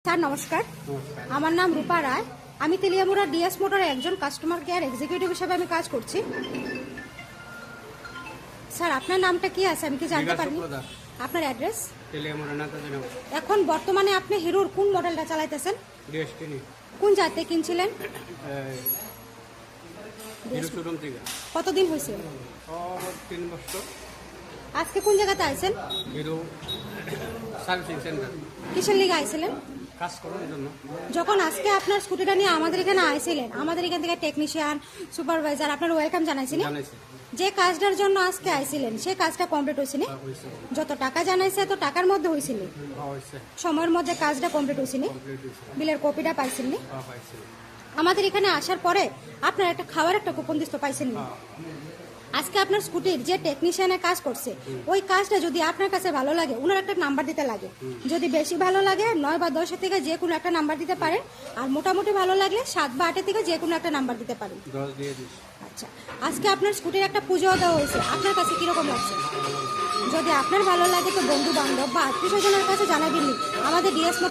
Sir নমস্কার, আমার নাম রূপা রায়। আমি তেলিয়ামুড়া ডিএস মোটরের একজন কাস্টমার কেয়ার এক্সিকিউটিভ হিসেবে আমি কাজ করছি। স্যার আপনার নামটা কি আছে আমি কি জানতে পারি? আপনার অ্যাড্রেস? তেলিয়ামুড়া নেতাজিনগর। এখন বর্তমানে আপনি হিরোর কোন মডেলটা চালাইতেছেন? ডেস্টিনি। কোন জাতে কিনছিলেন? হিরো শোরুম থেকে। কতদিন হয়েছে? 3 বছর। আজকে কোন জায়গাতে আইছেন? Hero servicing centre. কিসের লিগে আইছিলেন? কাজ করার জন্য। যখন আজকে আপনার স্কুটিটা নিয়ে আমাদের এখানে আইছিলেন, আমাদের এখান থেকে টেকনিশিয়ান, সুপারভাইজার আপনার ওয়েলকাম জানাইছিলেন। জানাইছে। যে কাজটার জন্য আজকে আইছিলেন সেই কাজটা কমপ্লিট হয়েছিল? হয়েছে। যত টাকা জানাইছে তো টাকার মধ্যে হয়েছিল? হয়েছে। সময়ের মধ্যে কাজটা কমপ্লিট হয়েছিল? কমপ্লিট হয়েছে। বিলের কপিটা পাইছেন? পাইছে। আমাদের এখানে আসার পরে আপনার একটা খাওয়ার একটা কুপন দিতে পাইছেন? আজকে আপনার স্কুটির যে টেকনিশিয়ানে কাজ করছে ওই কাজটা যদি আপনার কাছে ভালো লাগে ওনার একটা নাম্বার দিতে লাগে। যদি বেশি ভালো লাগে 9 বা 10 থেকে যে কোনো একটা নাম্বার দিতে পারেন, আর মোটামুটি ভালো লাগলে 7 বা 8 থেকে যে কোনো একটা নাম্বার দিতে পারেন। 10 দিয়ে দিস। আচ্ছা, আজকে আপনার স্কুটির একটা পুজো দেওয়া হয়েছে, আপনার কাছে কিরকম লাগছে? যদি আপনার ভালো লাগে তো বন্ধু বান্ধব বা আত্মীয় স্বজনের কাছে জানাবেন। আমাদের ডিএস মোটর